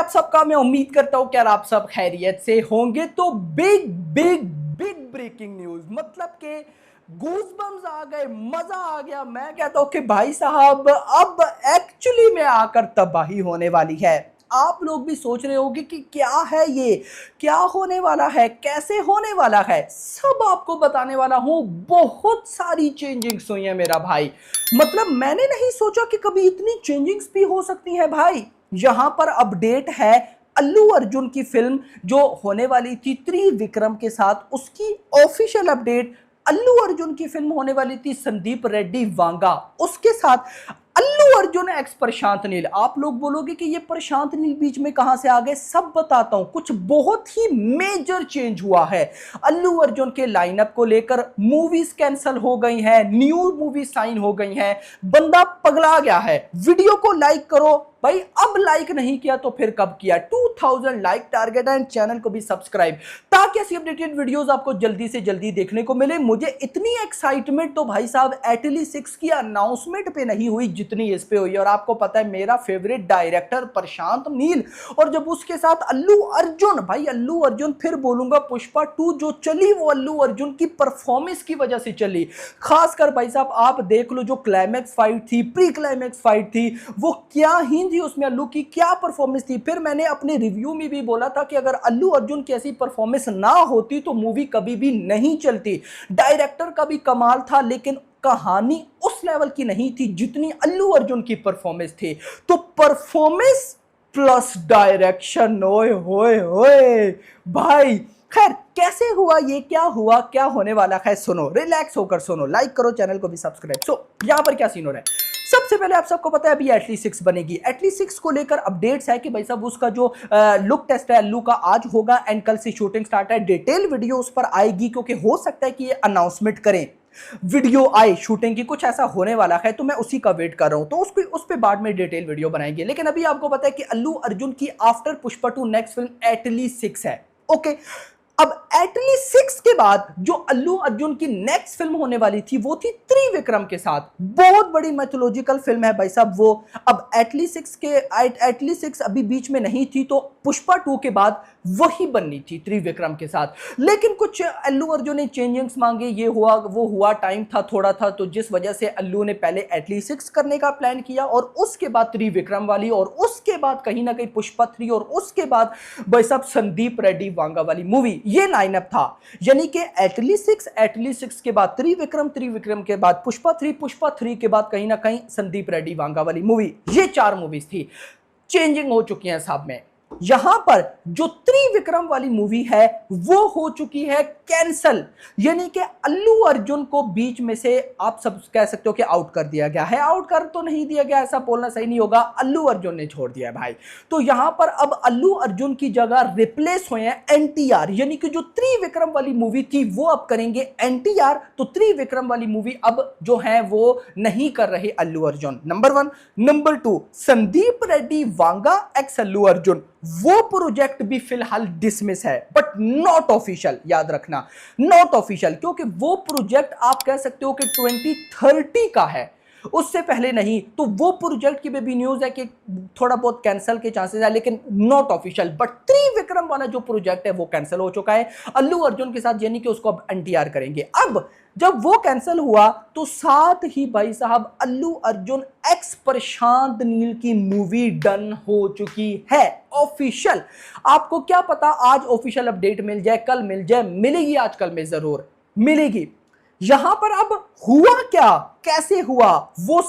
आप सबका? मैं उम्मीद करता हूं कि यार आप सब खैरियत से होंगे। तो big big big breaking news, मतलब कि गूज़बम्स आ गए, मजा आ गया। मैं कहता हूं कि भाई साहब अब एक्चुअली में आकर तबाही होने वाली है। आप लोग भी सोच रहे होंगे कि क्या है ये, क्या होने वाला है, कैसे होने वाला है, सब आपको बताने वाला हूं। बहुत सारी चेंजिंग्स हुई है मेरा भाई, मतलब मैंने नहीं सोचा कि कभी इतनी चेंजिंग्स भी हो सकती है भाई। यहां पर अपडेट है अल्लू अर्जुन की फिल्म जो होने वाली थी त्रिविक्रम के साथ, उसकी ऑफिशियल अपडेट। अल्लू अर्जुन की फिल्म होने वाली थी संदीप रेड्डी वांगा, उसके साथ अल्लू अर्जुन एक्स प्रशांत नील। आप लोग बोलोगे कि ये प्रशांत नील बीच में कहां से आ गए, सब बताता हूं। कुछ बहुत ही मेजर चेंज हुआ है अल्लू अर्जुन के लाइनअप को लेकर। मूवीज कैंसिल हो गई हैं, न्यू मूवी साइन हो गई हैं, बंदा पगला गया है। वीडियो को लाइक करो भाई, अब लाइक नहीं किया तो फिर कब किया। 2000 लाइक टारगेट एंड चैनल को भी सब्सक्राइब, ताकि ऐसी अपडेटेड वीडियोस आपको जल्दी से जल्दी देखने को मिले। मुझे इतनी एक्साइटमेंट तो भाई साहब एटली 6 की अनाउंसमेंट पे नहीं हुई जितनी इस पे हुई। और आपको पता है मेरा फेवरेट डायरेक्टर प्रशांत नील, और जब उसके साथ अल्लू अर्जुन, भाई अल्लू अर्जुन फिर बोलूंगा, पुष्पा 2 जो चली वो अल्लू अर्जुन की परफॉर्मेंस की वजह से चली। खासकर भाई साहब आप देख लो, जो क्लाइमैक्स फाइट थी, प्री क्लाइमैक्स फाइट थी, वो क्या ही थी, उसमें अल्लू की क्या परफॉर्मेंस थी। फिर मैंने अपने रिव्यू में भी बोला था कि अगर अल्लू अर्जुन की ऐसी परफॉर्मेंस ना होती तो मूवी कभी भी नहीं चलती। डायरेक्टर का भी कमाल था, लेकिन कहानी उस लेवल की नहीं थी जितनी अल्लू अर्जुन की परफॉर्मेंस थी। तो परफॉर्मेंस प्लस डायरेक्शन, ओए होए होए भाई। खैर कैसे हुआ ये, क्या हुआ, क्या होने वाला है, सुनो, रिलैक्स होकर सुनो, लाइक करो, चैनल को भी सब्सक्राइब। सो यहां पर क्या सीन हो रहा है, सबसे पहले आप सबको पता है अभी एटली 6 बनेगी। एटली 6 को लेकर अपडेट्स है कि भाई साहब उसका जो लुक टेस्ट है अल्लू का आज होगा, एंड कल से शूटिंग स्टार्ट है। डिटेल वीडियो उस पर आएगी, क्योंकि हो सकता है कि ये अनाउंसमेंट करें, वीडियो आए शूटिंग की, कुछ ऐसा होने वाला है। तो मैं उसी का वेट कर रहा हूं, तो उस पे बाद में डिटेल वीडियो बनाएंगे। लेकिन अभी आपको पता है कि अल्लू अर्जुन की आफ्टर पुष्पा 2 नेक्स्ट फिल्म एटली 6 है। ओके, अब एटली 6 के बाद जो अल्लू अर्जुन की नेक्स्ट फिल्म होने वाली थी वो थी त्रिविक्रम के साथ। बहुत बड़ी मैथोलॉजिकल फिल्म है भाई साहब वो। अब एटली 6 अभी बीच में नहीं थी, तो पुष्पा 2 के बाद वही बननी थी त्रिविक्रम के साथ। लेकिन कुछ अल्लू अर्जुन ने चेंजिंग्स मांगे, ये हुआ वो हुआ, टाइम था थोड़ा था, तो जिस वजह से अल्लू ने पहले एटली 6 करने का प्लान किया, और उसके बाद त्रिविक्रम वाली, और उसके बाद कहीं ना कहीं पुष्पा 3, और उसके बाद भाई साहब संदीप रेड्डी वांगा वाली मूवी। ये लाइनअप था, यानी कि एटली 6 के बाद त्रिविक्रम के बाद पुष्पा 3 के बाद कहीं ना कहीं संदीप रेड्डी वांगा वाली मूवी। ये 4 मूवीज थी। चेंजिंग हो चुकी है साहब में। यहां पर जो त्रिविक्रम वाली मूवी है वो हो चुकी है कैंसल, यानी कि अल्लू अर्जुन को बीच में से आप सब कह सकते हो कि आउट कर दिया गया है। आउट कर तो नहीं दिया गया, ऐसा बोलना सही नहीं होगा, अल्लू अर्जुन ने छोड़ दिया है भाई। तो यहां पर अब अल्लू अर्जुन की जगह रिप्लेस हुए हैं एनटीआर, यानी कि जो त्रिविक्रम वाली मूवी थी वो अब करेंगे एनटीआर। तो त्रिविक्रम वाली मूवी अब जो है वो नहीं कर रहे Allu Arjun, number 1। Number 2, Sandeep Reddy Vanga x Allu Arjun, वो प्रोजेक्ट भी फिलहाल डिसमिस है, बट नॉट ऑफिशियल, याद रखना, नॉट ऑफिशियल, क्योंकि वो प्रोजेक्ट आप कह सकते हो कि 2030 का है, उससे पहले नहीं। तो वो प्रोजेक्ट की भी न्यूज है कि थोड़ा बहुत कैंसिल के चांसेस है, लेकिन नॉट ऑफिशियल। बट त्रिविक्रम वाला जो प्रोजेक्ट है वो कैंसिल हो चुका है अल्लू अर्जुन के साथ, यानी कि उसको अब एनटीआर करेंगे। अब जब वो कैंसिल हुआ तो साथ ही भाई साहब अल्लू अर्जुन एक्स प्रशांत नील की मूवी डन हो चुकी है ऑफिशियल। आपको क्या पता आज ऑफिशियल अपडेट मिल जाए, कल मिल जाए, मिलेगी आजकल में जरूर मिलेगी। यहां पर अब हुआ क्या, कैसे हुआ, वो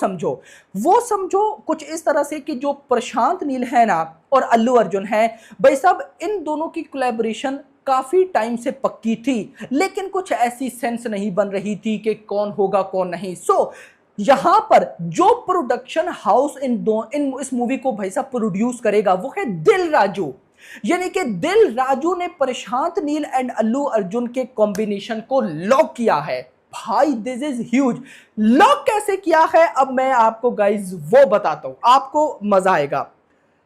समझो कुछ इस तरह से कि जो प्रशांत नील है ना और अल्लू अर्जुन है, भाई साहब इन दोनों की कोलैबोरेशन काफी टाइम से पक्की थी, लेकिन कुछ ऐसी सेंस नहीं बन रही थी कि कौन होगा कौन नहीं। सो यहां पर जो प्रोडक्शन हाउस इन इस मूवी को भाई साहब प्रोड्यूस करेगा वो है दिल राजू, यानी कि दिल राजू ने प्रशांत नील एंड अल्लू अर्जुन के कॉम्बिनेशन को लॉक किया है। भाई दिस इज ह्यूज। लॉक कैसे किया है अब मैं आपको गाइज वो बताता हूं, आपको मजा आएगा।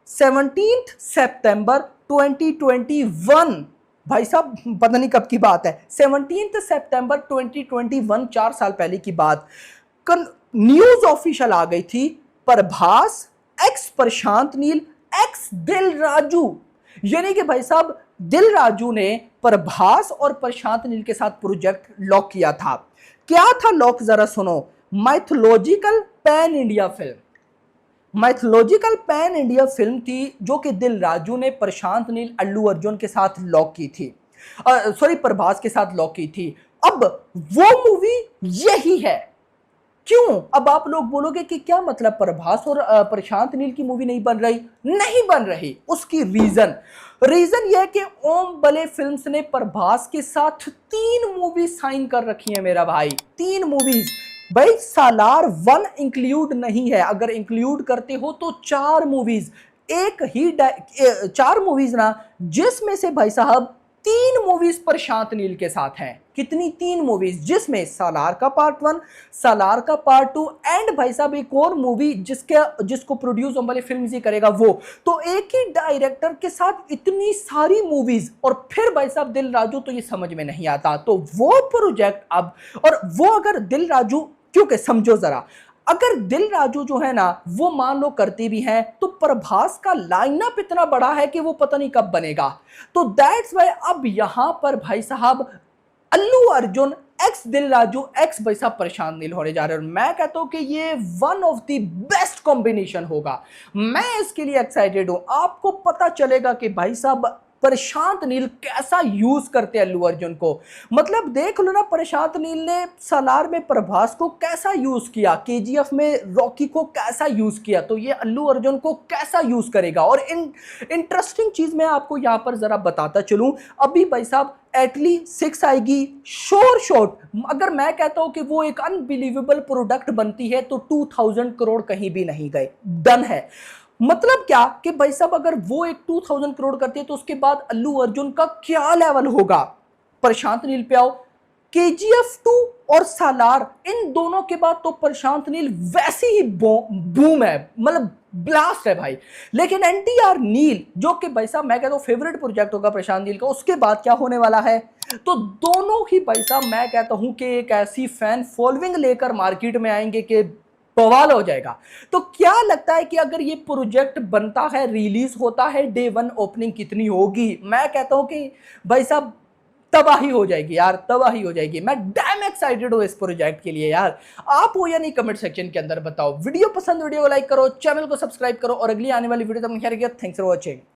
17 सितंबर 2021, भाई साहब पता नहीं कब की बात है, 17 सितंबर 2021, 4 साल पहले की बात। न्यूज ऑफिशियल आ गई थी, प्रभास एक्स प्रशांत नील एक्स दिल राजू, यानी कि भाई साहब दिल राजू ने प्रभास और प्रशांत नील के साथ प्रोजेक्ट लॉक किया था। क्या था लॉक, जरा सुनो। Mythological pan India film, mythological pan India film थी जो कि दिल राजू ने प्रशांत नील अल्लू अर्जुन के साथ लॉक की थी, सॉरी प्रभास के साथ लॉक की थी। अब वो मूवी यही है। क्यों? अब आप लोग बोलोगे कि क्या मतलब प्रभास और प्रशांत नील की मूवी नहीं बन रही? नहीं बन रही। उसकी रीजन यह है कि ओम बले फिल्म्स ने प्रभास के साथ 3 मूवी साइन कर रखी है मेरा भाई, 3 मूवीज। भाई सालार 1 इंक्लूड नहीं है, अगर इंक्लूड करते हो तो 4 मूवीज, 4 मूवीज ना, जिसमें से भाई साहब 3 मूवीज प्रशांत नील के साथ हैं। कितनी? 3 मूवीज, जिसमें सालार का पार्ट 1, सालार का पार्ट 2 एंड भाई साहब एक और मूवी जिसको प्रोड्यूस वाले फिल्म ही करेगा वो। तो एक ही डायरेक्टर के साथ इतनी सारी मूवीज, और फिर भाई साहब दिल राजू, तो ये समझ में नहीं आता। तो वो प्रोजेक्ट अब, और वो अगर दिल राजू, क्योंकि समझो जरा, अगर दिल राजू जो है ना वो मान लो करती भी हैं, तो प्रभास का लाइनअप इतना बड़ा है कि वो पता नहीं कब बनेगा। तो दैट्स वाई अब यहां पर भाई साहब अल्लू अर्जुन एक्स दिल राजू एक्स भाई साहब प्रशांत नील होने जा रहे हैं। और मैं कहता हूं कि ये one of the best combination होगा। मैं इसके लिए एक्साइटेड हूं। आपको पता चलेगा कि भाई साहब प्रशांत नील कैसा यूज करते हैं अल्लू अर्जुन को। मतलब देख लो ना, प्रशांत नील ने सालार में प्रभास को कैसा यूज किया, केजीएफ में रॉकी को कैसा यूज किया, तो ये अल्लू अर्जुन को कैसा यूज करेगा। और इंटरेस्टिंग चीज मैं आपको यहां पर जरा बताता चलूं। अभी भाई साहब एटली 6 आएगी श्योर शॉट। अगर मैं कहता हूं कि वो एक अनबिलीवेबल प्रोडक्ट बनती है तो 2000 करोड़ कहीं भी नहीं गए, डन है। मतलब क्या कि भाई साहब अगर वो एक 2000 करोड़ करती है तो उसके बाद अल्लू अर्जुन का क्या लेवल होगा। प्रशांत नील पे आओ, केजीएफ 2 और सालार, इन दोनों के बाद तो प्रशांत नील वैसी ही बूम है, मतलब ब्लास्ट है भाई। लेकिन एनटीआर नील, जो कि भाई साहब मैं कहता हूं फेवरेट प्रोजेक्ट होगा प्रशांत नील का, उसके बाद क्या होने वाला है। तो दोनों ही भाई साहब मैं कहता हूं कि एक ऐसी फैन फॉलोइंग लेकर मार्केट में आएंगे कि बवाल हो जाएगा। तो क्या लगता है कि अगर ये प्रोजेक्ट बनता है, रिलीज होता है, डे 1 ओपनिंग कितनी होगी? मैं कहता हूं कि भाई साहब तबाही हो जाएगी यार, तबाही हो जाएगी। मैं डैम एक्साइटेड हूं इस प्रोजेक्ट के लिए यार। आप हो या नहीं, कमेंट सेक्शन के अंदर बताओ। वीडियो पसंद, वीडियो को लाइक करो, चैनल को सब्सक्राइब करो, और अगली आने वाली वीडियो तक खैर, थैंक्स फॉर वॉचिंग।